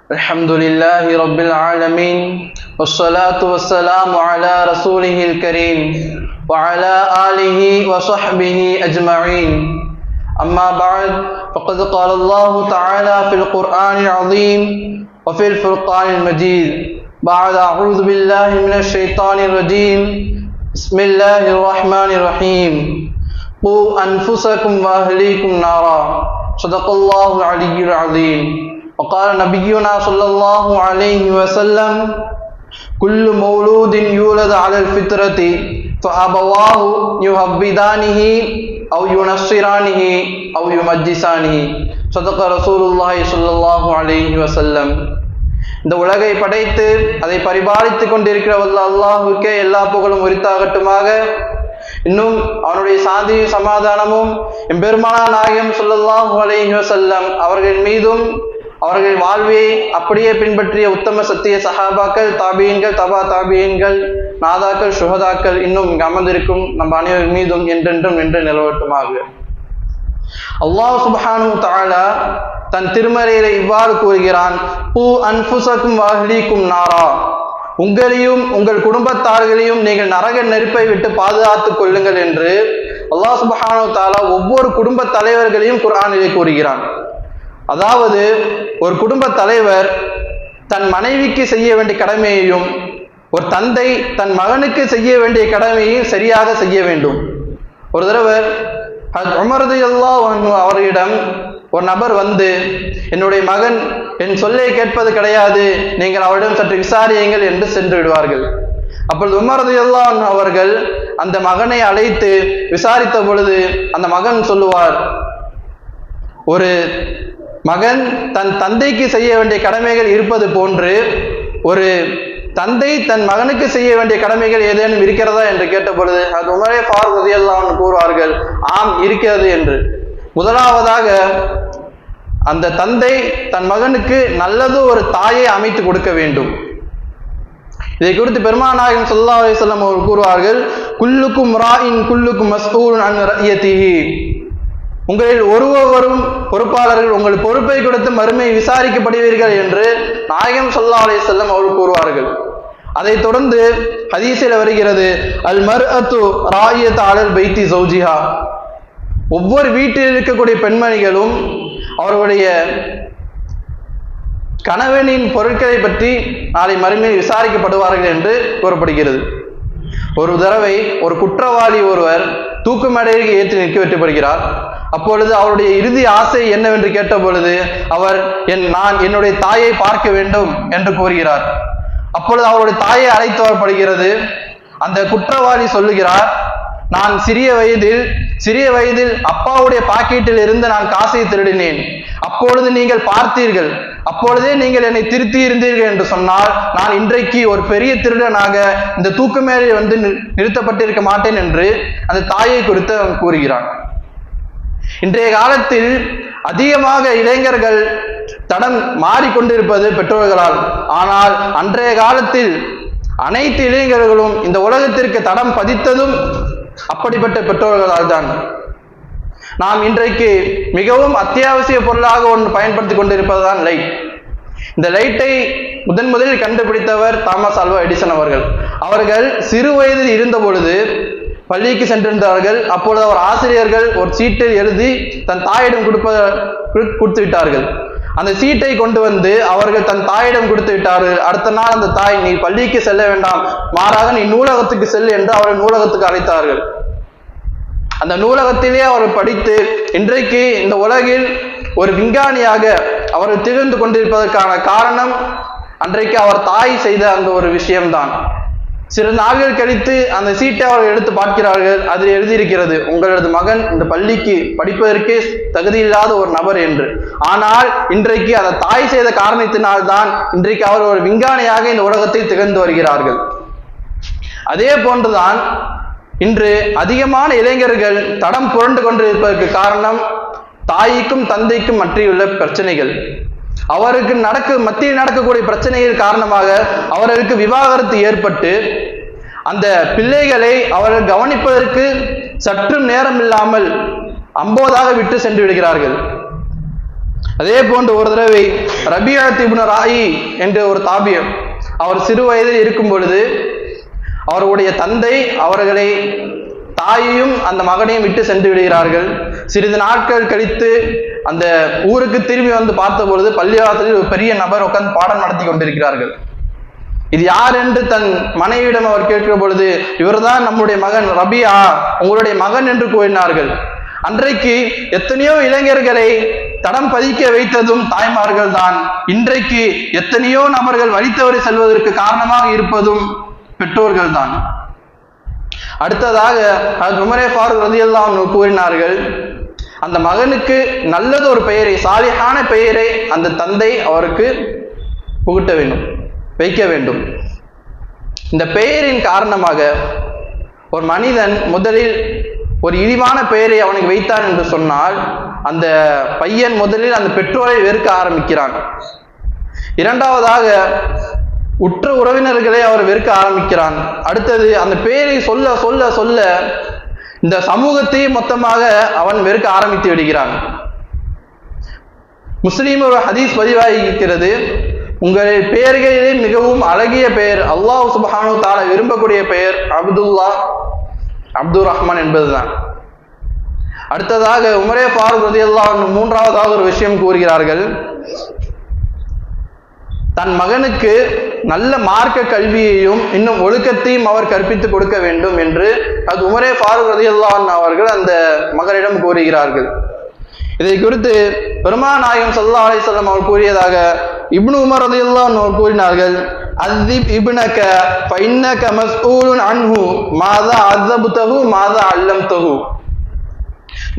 الحمد لله رب العالمين والصلاة والسلام على رسوله الكريم وعلى آله وصحبه أجمعين أما بعد فقد قال الله تعالى في القرآن العظيم وفي الفرقان المجيد بعد أعوذ بالله من الشيطان الرجيم بسم الله الرحمن الرحيم قوا أنفسكم وأهليكم نارا صدق الله العلي العظيم وقال نبينا صلى الله عليه وسلم كل مولود يولد على الفطرة فأبواه يهودانه أو ينصرانه أو يمجسانه صدق رسول الله صلى الله عليه وسلم. இந்த உலகை படைத்து அதை பரிபாலித்துக் கொண்டிருக்கிற அல்லாஹ்வுக்கே எல்லா புகழும் உரித்தாகட்டுமாக. இன்னும் அவனுடைய சாந்தி சமாதானமும் எம்பெருமானார் நாயகம் ஸல்லல்லாஹு அலைஹி வஸல்லம் அவர்கள் மீதும் அவர்கள் வாழ்வியை அப்படியே பின்பற்றிய உத்தம சத்திய சஹாபாக்கள், தாபியீன்கள், தபா தாபியீன்கள், நாதாக்கள், சுஹதாக்கள் இன்னும் இங்கு அமர்ந்திருக்கும் நம் அனைவர் மீதும் என்றென்றும் நின்று நிலவட்டுமாக. அல்லாஹ் சுப்ஹானஹு வ தஆலா தன் திருமறையிலே இவ்வாறு கூறுகிறான், பூ அன்ஃபுஸக்கும் வஅஹ்லீக்கும் நாரா, உங்களையும் உங்கள் குடும்பத்தார்களையும் நீங்கள் நரக நெருப்பை விட்டு பாதுகாத்துக் கொள்ளுங்கள் என்று அல்லாஹ் சுப்ஹானஹு வ தஆலா ஒவ்வொரு குடும்ப தலைவர்களையும் குர்ஆனிலே கூறுகிறான். அதாவது ஒரு குடும்ப தலைவர் தன் மனைவிக்கு செய்ய வேண்டிய கடமையையும் ஒரு தந்தை தன் மகனுக்கு செய்ய வேண்டிய கடமையையும் சரியாக செய்ய வேண்டும். ஒரு தடவை உமர் ரலியல்லாஹு அன்ஹு அவர்களிடம் ஒரு நபர் வந்து, என்னுடைய மகன் என் சொல்லை கேட்பது கிடையாது, நீங்கள் அவரிடம் சற்று விசாரியுங்கள் என்று சென்று விடுவார்கள். அப்பொழுது உமர் ரலியல்லாஹு அன்ஹு அவர்கள் அந்த மகனை அழைத்து விசாரித்த பொழுது அந்த மகன் சொல்லுவார், ஒரு மகன் தன் தந்தைக்கு செய்ய வேண்டிய கடமைகள் இருப்பது போன்று ஒரு தந்தை தன் மகனுக்கு செய்ய வேண்டிய கடமைகள் ஏதேனும் இருக்கிறதா என்று கேட்ட பொழுது அது உமரே ஃபாரூக் ரலியல்லாஹு அன்ஹு கூறுவார்கள், ஆம் இருக்கிறது என்று. முதலாவதாக அந்த தந்தை தன் மகனுக்கு நல்லது ஒரு தாயை அமைத்து கொடுக்க வேண்டும். இதை குறித்து பெருமானார் நாயகம் ஸல்லல்லாஹு அலைஹி வஸல்லம் அவர்கள் கூறுவார்கள், குல்லுக்கும் ராயின் குல்லுக்கும் மஸ்ஊலுன் அன் ரஅய்யதிஹி, உங்களில் ஒருவரும் பொறுப்பாளர்கள், உங்கள் பொறுப்பை கொடுத்து மறுமை விசாரிக்கப்படுவீர்கள் என்று நாயகம் ஸல்லல்லாஹு அலைஹி வஸல்லம் அவர்கள் கூறுவார்கள். அதைத் தொடர்ந்து ஹதீஸில் வருகிறது, அல் மர்அத்து ராயியத்து அலல் பைத்தி ஜௌஜிஹா, ஒவ்வொரு வீட்டில் இருக்கக்கூடிய பெண்மணிகளும் அவர்களுடைய கணவனின் பொருட்களை பற்றி நாளை மறுமையில் விசாரிக்கப்படுவார்கள் என்று கூறப்படுகிறது. ஒரு தடவை ஒரு குற்றவாளி ஒருவர் தூக்கு மேடைக்கு ஏற்றி நிற்க வைக்கப்படுகிறார். அப்பொழுது அவருடைய இறுதி ஆசை என்னவென்று கேட்ட பொழுது அவர் நான் என்னுடைய தாயை பார்க்க வேண்டும் என்று கூறுகிறார். அப்பொழுது அவருடைய தாயை அழைத்து வரப்படுகிறது. அந்த குற்றவாளி சொல்லுகிறார், நான் சிறிய வயதில் அப்பாவுடைய பாக்கெட்டில் இருந்து நான் காசை திருடினேன், அப்பொழுது நீங்கள் பார்த்தீர்கள், அப்பொழுதே நீங்கள் என்னை திருத்தி இருந்தீர்கள் என்று சொன்னால் நான் இன்றைக்கு ஒரு பெரிய திருடனாக இந்த தூக்கு மேலே வந்து நிறுத்தப்பட்டிருக்க மாட்டேன் என்று அந்த தாயை குறித்து அவன் கூறுகிறான். இன்றைய காலத்தில் அதிகமாக இளைஞர்கள் தடம் மாறிக்கொண்டிருப்பது பெற்றோர்களால். ஆனால் அன்றைய காலத்தில் அனைத்து இளைஞர்களும் இந்த உலகத்திற்கு தடம் பதித்ததும் அப்படிப்பட்ட பெற்றோர்களால் தான். நாம் இன்றைக்கு மிகவும் அத்தியாவசிய பொருளாக ஒன்று பயன்படுத்தி கொண்டிருப்பதுதான் லைட். இந்த லைட்டை முதலில் கண்டுபிடித்தவர் தாமஸ் ஆல்வா எடிசன் அவர்கள். அவர்கள் சிறு வயதில் இருந்த பொழுது பள்ளிக்கு சென்றிருந்தார்கள். அப்பொழுது அவர் ஆசிரியர்கள் ஒரு சீட்டில் எழுதி தன் தாயிடம் கொடுத்து விட்டார்கள். அந்த சீட்டை கொண்டு வந்து அவர்கள் தன் தாயிடம் கொடுத்து விட்டார்கள். அடுத்த நாள் அந்த தாய், நீ பள்ளிக்கு செல்ல வேண்டாம், மாறாக நீ நூலகத்துக்கு செல் என்று அவர்கள் நூலகத்துக்கு அழைத்தார்கள். அந்த நூலகத்திலே அவர் படித்து இன்றைக்கு இந்த உலகில் ஒரு விஞ்ஞானியாக அவர் திகழ்ந்து கொண்டிருப்பதற்கான காரணம் அன்றைக்கு அவர் தாய் செய்த அந்த ஒரு விஷயம்தான். சில நாட்கள் கழித்து அந்த சீட்டை அவர்கள் எடுத்து பார்க்கிறார்கள். அதில் எழுதியிருக்கிறது, உங்களது மகன் இந்த பள்ளிக்கு படிப்பதற்கே தகுதியில்லாத ஒரு நபர் என்று. ஆனால் இன்றைக்கு அந்த தாய் செய்த காரணத்தினால்தான் இன்றைக்கு அவர் ஒரு விஞ்ஞானியாக இந்த உலகத்தில் திகழ்ந்து வருகிறார்கள். அதே போன்றுதான் இன்று அதிகமான இளைஞர்கள் தடம் புரண்டு கொண்டிருப்பதற்கு காரணம் தாய்க்கும் தந்தைக்கும் மற்றியுள்ள பிரச்சனைகள். அவருக்கு மத்தியில் நடக்கக்கூடிய பிரச்சனைகள் காரணமாக அவர்களுக்கு விவாகரத்து ஏற்பட்டு அந்த பிள்ளைகளை அவர்கள் கவனிப்பதற்கு சற்றும் நேரம் இல்லாமல் அம்போதாக விட்டு சென்று விடுகிறார்கள். அதே போன்று ஒரு தடவை ரபியத் இப்னு ராயி என்ற ஒரு தாபியர், அவர் சிறு வயதில் இருக்கும் பொழுது அவருடைய தந்தை அவர்களை தாயையும் அந்த மகனையும் விட்டு சென்று விடுகிறார்கள். சிறிது நாட்கள் கழித்து அந்த ஊருக்கு திரும்பி வந்து பார்த்த பொழுது பள்ளிவாசலில் ஒரு பெரிய நபர் உட்கார்ந்து பாடம் நடத்தி கொண்டிருக்கிறார்கள். இது யார் என்று தன் மனைவியிடம் அவர் கேட்கிற பொழுது, இவர்தான் நம்முடைய மகன் ரபியா, உங்களுடைய மகன் என்று கூறினார்கள். அன்றைக்கு எத்தனையோ இளைஞர்களை தடம் பதிக்க வைத்ததும் தாய்மார்கள் தான். இன்றைக்கு எத்தனையோ நபர்கள் வழித்தவரை செல்வதற்கு காரணமாக இருப்பதும் பெற்றோர்கள் தான். அடுத்ததாக உமரே ஃபாரூக் ரலியல்லாஹு அன்ஹு கூறினார்கள், அந்த மகனுக்கு நல்லது ஒரு பெயரை, சாலிஹான பெயரை அந்த தந்தை அவருக்கு புகுட்ட வேண்டும், வைக்க வேண்டும். இந்த பெயரின் காரணமாக ஒரு மனிதன் முதலில் ஒரு இழிவான பெயரை அவனுக்கு வைத்தான் என்று சொன்னால் அந்த பையன் முதலில் அந்த பெற்றோரை வெறுக்க ஆரம்பிக்கிறான். இரண்டாவதாக உற்ற உறவினர்களை அவர் வெறுக்க ஆரம்பிக்கிறான். அடுத்தது அந்த பெயரை சொல்ல சொல்ல சொல்ல இந்த சமூகத்தையே மொத்தமாக அவன் வெறுக்க ஆரம்பித்து விடுகிறான். முஸ்லீம் ஒரு ஹதீஸ் பதிவாகிறது, உங்களுடைய பெயர்களிலே மிகவும் அழகிய பெயர், அல்லாஹ் சுப்ஹானஹு தஆலா விரும்பக்கூடிய பெயர் அப்துல்லா, அப்துர் ரஹ்மான் என்பதுதான். அடுத்ததாக உமரே ஃபாரூக் ரலியல்லாஹு அன்ஹு மூன்றாவதாக ஒரு விஷயம் கூறுகிறார்கள், தன் மகனுக்கு நல்ல மார்க்க கல்வியையும் இன்னும் ஒழுக்கத்தையும் அவர் கற்பித்து கொடுக்க வேண்டும் என்று அது உமரே ஃபாரூக் ரலியல்லாஹு அன்ஹு அவர்கள் அந்த மகனிடம் கூறுகிறார்கள். இதை குறித்து பெருமானார் நாயகம் ஸல்லல்லாஹு அலைஹி வஸல்லம் அவர் கூறியதாக இப்னு உமர் ரலியல்லாஹு அன்ஹு கூறினார்கள், அஸிப் இப்னக ஃபஇன்னக மஸ்ஊலுன் அன்ஹு மாதா அஸபதஹு மாதா அல்லம்தஹு.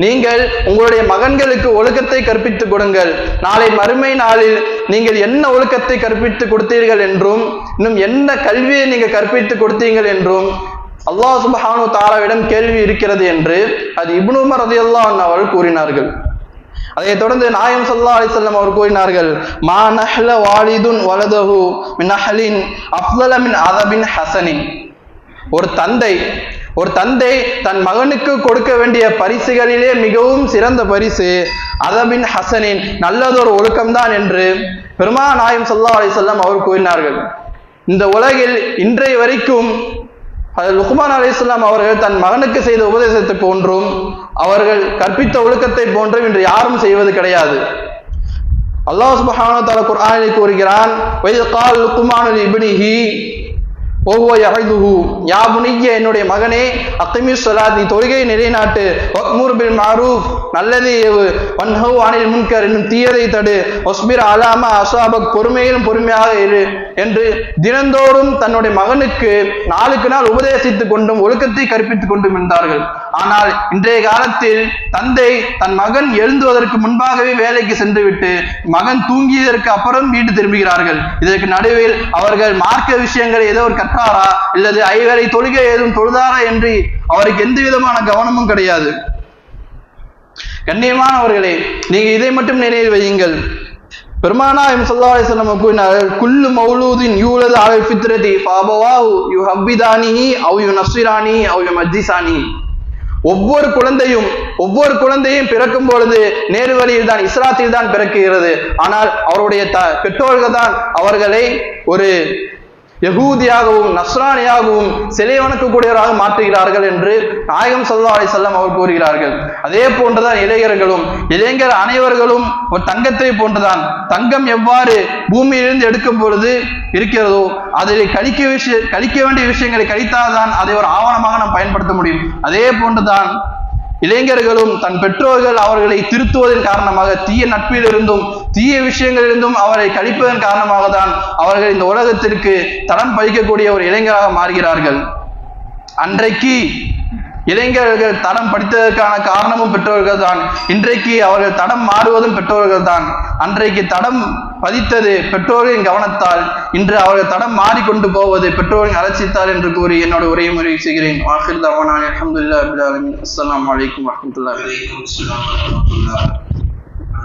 நீங்கள் உங்களுடைய மகன்களுக்கு ஒழுக்கத்தை கற்பித்து கொடுங்கள். நாளை மறுமை நாளில் நீங்கள் என்ன ஒழுக்கத்தை கற்பித்து கொடுத்தீர்கள் என்றும் இன்னும் என்ன கல்வியை நீங்கள் கற்பித்து கொடுத்தீர்கள் என்றும் அல்லாஹ் சுப்ஹானஹு தஆலாவிடம் கேள்வி இருக்கிறது என்று அது இப்னு உமர் ரலியல்லாஹு அன்ஹு அவர்கள் கூறினார்கள். அதை தொடர்ந்து நாயகம் ஸல்லல்லாஹு அலைஹி வஸல்லம் அவர் கூறினார்கள், மா நஹ்ல வாலிதுன் வலதஹு மின் அஹ்லின் அஃலல மின் அதபின் ஹஸனின். ஒரு தந்தை தன் மகனுக்கு கொடுக்க வேண்டிய பரிசுகளிலே மிகவும் சிறந்த பரிசு அதபின் ஹசனின், நல்லதொரு ஒழுக்கம்தான் என்று பெருமானார் நாயகம் ஸல்லல்லாஹு அலைஹி வஸல்லம் அவர் கூறினார்கள். இந்த உலகில் இன்றைய வரைக்கும் லுக்மான் அலைஹிஸ்ஸலாம் அவர்கள் தன் மகனுக்கு செய்த உபதேசத்தை போன்றும் அவர்கள் கற்பித்த ஒழுக்கத்தை போன்றும் இன்று யாரும் செய்வது கிடையாது. அல்லாஹ் சுப்ஹானஹு வ தஆலா குர்ஆனில் கூறுகிறான், வஇத் கால லுக்மானு லிப்னிஹி வஹுவ யஹதுஹு, யா புனிய்ய, என்னுடைய மகனே, அக்மிஸ் ஸலாத், நீ தொழுகையை நிலைநாட்டு, வஅ்முர் பில் மஅரூஃப், நல்லதை ஏவு, வன்ஹு அனில் முன்கர், என்னும் தீயதை தடு, வஸ்பிர் அலா மா அஸாபக், பொறுமையிலும் பொறுமையாக இரு என்று தினந்தோறும் தன்னுடைய மகனுக்கு நாளுக்கு நாள் உபதேசித்துக் கொண்டும் ஒழுக்கத்தை கற்பித்துக் கொண்டும் இருந்தார்கள். ஆனால் இன்றைய காலத்தில் தந்தை தன் மகன் எழுந்துவதற்கு முன்பாகவே வேலைக்கு சென்றுவிட்டு மகன் தூங்கியதற்கு அப்புறம் வீடு திரும்புகிறார்கள். இதற்கு நடுவில் அவர்கள் மார்க்க விஷயங்களை ஏதோ ஒரு கற்றாரா இல்லது ஐவேளை தொழுகை ஏதும் தொழுதாரா என்று அவருக்கு எந்த விதமான கவனமும் கிடையாது. கண்ணியமானவர்களே, நீங்க இதை மட்டும் நினைவில் வையுங்கள். பெருமானார் ஸல்லல்லாஹு அலைஹி வஸல்லம் கூறினார்கள், குல்லு மௌலூதின் யூலது அலல் ஃபித்ரதி ஃபஅபவாஹு யுஹப்பிதானிஹி அவ் யுனஸ்ஸிரானிஹி அவ் யுமஜ்ஜிசானிஹி. ஒவ்வொரு குழந்தையும் பிறக்கும் பொழுது நேரு வழியில் தான், இஸ்லாத்தில் தான் பிறக்குகிறது. ஆனால் அவருடைய பெற்றோர்கள் தான் அவர்களை ஒரு யகூதியாகவும் நஸ்ரானியாகவும் சிலை வணக்கக்கூடியவராக மாற்றுகிறார்கள் என்று நாயகம் ஸல்லல்லாஹு அலைஹி வஸல்லம் அவர் கூறுகிறார்கள். அதே போன்றுதான் இளைஞர் அனைவர்களும் ஒரு தங்கத்தை போன்றுதான். தங்கம் எவ்வாறு பூமியிலிருந்து எடுக்கும் பொழுது இருக்கிறதோ அதில் கழிக்க வேண்டிய விஷயங்களை கழித்தால்தான் அதை ஒரு ஆவணமாக நாம் பயன்படுத்த முடியும். அதே போன்றுதான் இளைஞர்களும் தன் பெற்றோர்கள் அவர்களை திருத்துவதன் காரணமாக தீய நட்பிலிருந்தும் தீய விஷயங்களிலிருந்தும் அவரை கழிப்பதன் காரணமாக தான் அவர்கள் இந்த உலகத்திற்கு தடம் பதிக்கக்கூடிய ஒரு இளைஞராக மாறுகிறார்கள். அன்றைக்கு இளைஞர்கள் தடம் படித்ததற்கான காரணமும் பெற்றோர்கள் தான். இன்றைக்கு அவர்கள் தடம் மாறுவதும் பெற்றோர்கள் தான். அன்றைக்கு தடம் பதித்தது பெற்றோர்களின் கவனத்தால், இன்று அவர்கள் தடம் மாறிக்கொண்டு போவது பெற்றோரின் அலட்சியத்தால் என்று கூறி என்னோட உரையை நிறைவு செய்கிறேன். ஆகிர் தஅவானா அல்ஹம்துலில்லாஹி ரப்பில் ஆலமீன். அஸ்ஸலாமு அலைக்கும் வரஹ்மத்துல்லாஹி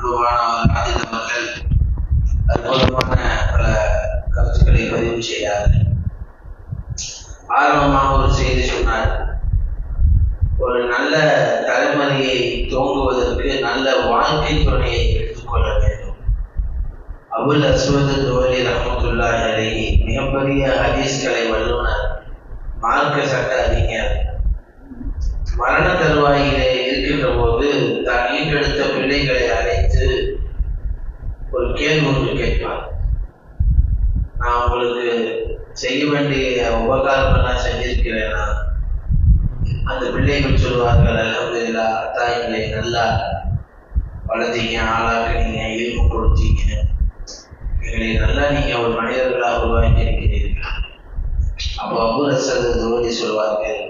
வபரகாத்துஹு. அற்புதமான பல கருத்துக்களை பதிவு செய்தார்கள். ஆர்வமாக ஒரு செய்தி சொன்னார். ஒரு நல்ல தலைமுறையை துவங்குவதற்கு நல்ல வாழ்க்கை துணையை எடுத்துக்கொள்ள வேண்டும். அபுல் அஸ்வத் துவலி ரஹ்மத்துல்லாஹி அலைஹி மிகப்பெரிய ஹதீஸ்களை வல்லுனர், மார்க்க சட்ட அறிஞர். மரண தருவாயிலே இருக்கின்ற போது தான் ஈன்றெடுத்த பிள்ளைகளை அழைத்து ஒரு கேள்வி ஒன்று கேட்பார். நான் உங்களுக்கு செய்ய வேண்டிய உபகாரம் எல்லாம் செஞ்சிருக்கிறேன்னா? அந்த பிள்ளைகள் சொல்வார்கள், அல்ஹம்துலில்லாஹ், தாய்களை நல்லா வளர்த்தீங்க, ஆளாக்குனீங்க, இல்மு கொடுத்தீங்க, எங்களை நல்லா நீங்க ஒரு மனிதர்களாக உருவாக்கி இருக்கிறீர்கள். அப்போ அபுல் அஸ்வத் துவலி சொல்வார்கள்,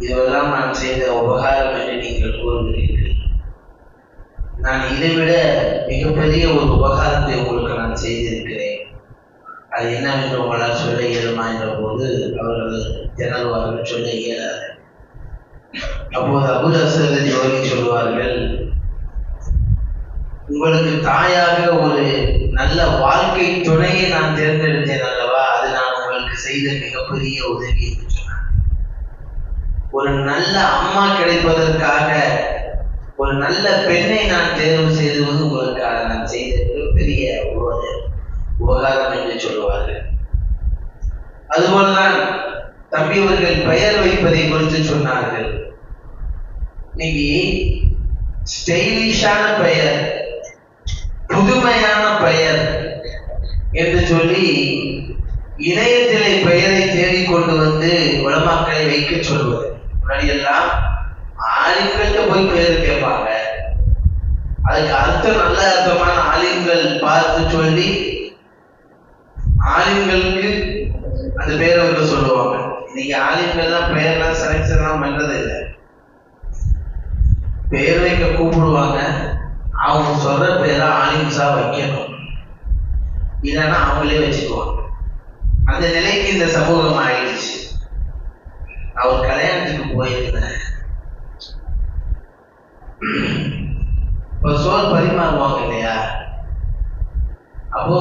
இதுவெல்லாம் நான் செய்த உபகாரம் என்று நீங்கள் கூறுகிறீர்கள். நான் இதைவிட மிகப்பெரிய ஒரு உபகாரத்தை உங்களுக்கு நான் செய்திருக்கிறேன். அது என்னவென்று உங்களால் சொல்ல இயலுமா என்ற போது அவர்கள் திணறுவார்கள், சொல்ல இயலாது. அப்போது அபுல் அஸ்வத் துவலி சொல்வார்கள், உங்களுக்கு தாயாக ஒரு நல்ல வாழ்க்கை துணையை நான் தேர்ந்தெடுத்தேன் அல்லவா, அது நான் உங்களுக்கு செய்த மிகப்பெரிய உதவி என்று சொன்னார். ஒரு நல்ல அம்மா கிடைப்பதற்காக ஒரு நல்ல பெண்ணை நான் தேர்வு செய்துவது உங்களுக்காக நான் செய்த மிகப்பெரிய உபகாரம் என்று சொல்லுவார்கள். அதுபோலதான் தம்பியவர்கள் பெயர் வைப்பதை குறித்து சொன்னார்கள். இன்னைக்கு ஸ்டைலிஷான பெயர், புதுமையான பெயர் என்று சொல்லி இணையத்திலே பெயரை தேடிக்கொண்டு வந்து உலமாக்களை வைக்க சொல்வது. முன்னாடி எல்லாம் ஆலிம்கள்ட்ட போய் பெயர் கேட்பாங்க, அதுக்கு அர்த்தம் நல்ல அர்த்தமான ஆலிம்கள் பார்த்து சொல்லி ஆலிம்களுக்கு அந்த பெயரை வந்து சொல்லுவாங்க. இன்னைக்கு ஆலிம்கள்லாம் பெயர்லாம் செலக்ஷன்லாம் பண்றது இல்லை. பெயர் வைக்க கூப்பிடுவாங்க, அவங்க சொல்ற பேரை ஆலிம்ஸா வைக்கணும், இல்லைன்னா அவங்களே வச்சுக்குவாங்க. அந்த நிலைக்கு இந்த சமூகம் ஆயிடுச்சு. அவர் கல்யாணத்துக்கு போயிருந்தேன், ஒரு சோல் பரிமாறுவாங்க இல்லையா, அப்போ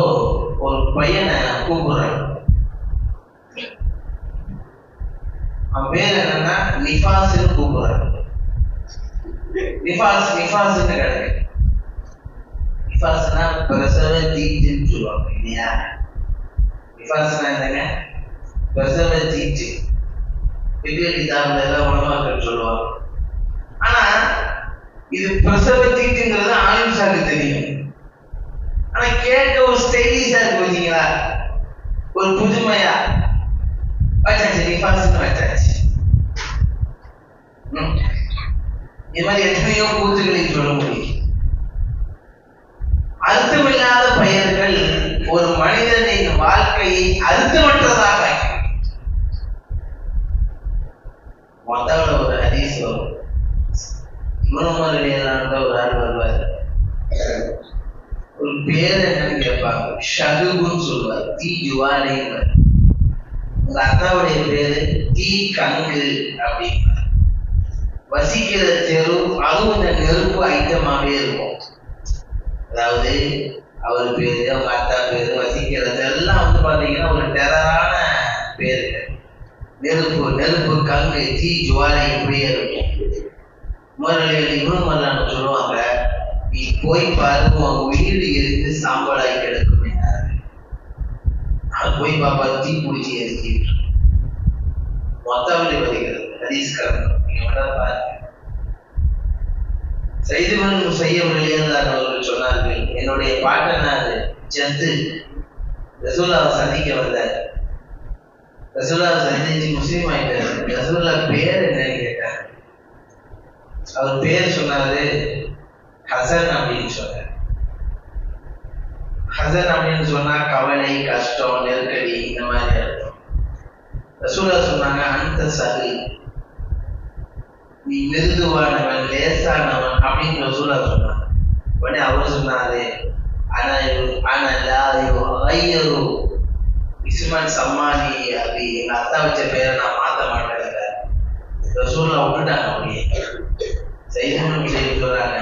ஒரு பையனை கூப்பிடுறாங்க. அவன் பேர் என்னன்னா நிஃபாஸ்ன்னு கூப்பிடுறாங்க. நிஃபாஸ்ன்னு கிடையாது. நிஃபாஸ்னா பிரசவ தீட்டுன்னு சொல்லுவாங்க இல்லையா. நிஃபாஸ்னா என்னங்க? பிரசவ தீட்டு. கிதாபுல எல்லாம் உலமாக்கள் சொல்லுவாங்க. ஆனா இது பிரசவ தீட்டுங்கிறது ஆலிம்ஸாக்கு தெரியும். ஆனா கேட்க ஒரு ஸ்டைலிஷா இருக்கு பார்த்தீங்களா, ஒரு புதுமையா வச்சாச்சு, நிஃபாஸ்ன்னு வச்சாச்சு. இது மாதிரி எத்தனையோ கூத்துக்களை சொல்ல முடியும். அர்த்தமில்லாத பெயர்கள் ஒரு மனிதனின் வாழ்க்கையை அர்த்தமற்றதாக மொத்தம் ஒரு ஹதீஸ் வரும். ஒரு ஆள் வருவார், ஒரு பேர் என்னன்னு கேட்பாங்க, ஷகுன்னு சொல்லுவார், தீ ஜுவாலின்னு. உங்க அத்தாவுடைய பேரு தீ கங்கு அப்படின்னா வசிக்கிற தெரு, அதுவும் இந்த நெருப்பு ஐட்டமாவே இருக்கும். அதாவது அவர் பேரு, அவங்க அத்தா பேரு, வசிக்கிற தெருலாம் வந்து பாத்தீங்கன்னா ஒரு டெரரான பேரு. நெருப்பு கங்கு, தீ ஜுவாலை இப்படியே இருக்கும். முதலில் இவரும் வரலான்னு சொல்லுவாங்க, நீ போய் பாரு, உன் வீடு எரிந்து சாம்பலாகி கிடக்கும். அது போய் பாப்பா, தீ பிடிச்சி எரிக்கிட்டு மொத்தவழி வருகிறது. ஹதீஸ்காரன் நீங்க வேணா பாருங்க. செய்திகளும் செய்யவில்லையார்கள் சொன்னார்கள், என்னுடைய பாட்டனார் ஜந்து ரசூலுல்லாஹ் சந்திக்க வந்தார். ரசூலுல்லாஹ் சந்திச்சு முஸ்லீம் ஆயிட்டார். ரசூலுல்லாஹ் பேர் என்னன்னு கேட்டார். அவர் பேர் சொன்னாரு ஹசன் அப்படின்னு சொன்னார். ஹசன் அப்படின்னு சொன்னா கவலை, கஷ்டம், நெருக்கடி இந்த மாதிரி அர்த்தம். ரசூலுல்லாஹ் சொன்னாங்க, அந்த சஹி, நீ மிருதுவானவன், லேசானவன் அப்படின்னு ரசூலுல்லாஹ் சொன்னாங்க. உடனே அவர் சொன்னாரு, இஸ்மான் சம்மானி அப்படி எங்க அத்தா வச்ச பேரை நான் மாத்த மாட்டேன். ரசூலுல்லாஹ் விட்டுட்டாங்க. அப்படியே செய்தி சொல்றாங்க,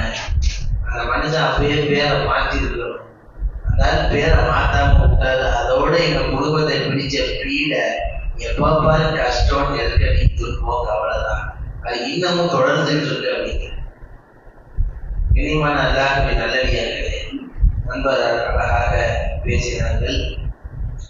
அந்த மனுஷன் அப்படியே பேரை மாற்றி இருக்கணும். அதனால பேரை மாத்தாம விட்டாரு. அதோட எங்க குடும்பத்தை பிடிச்ச பீட எப்ப பாரு கஷ்டம், நெருக்கடி, துன்பம், கவலைதான். அது இன்னமும் தொடர்ந்துட்டு இருக்கு. அப்படிங்க இனிமான அல்லாஹ்வின் நல்லடியார்களே, நண்பர் அழகாக பேசினார்கள்.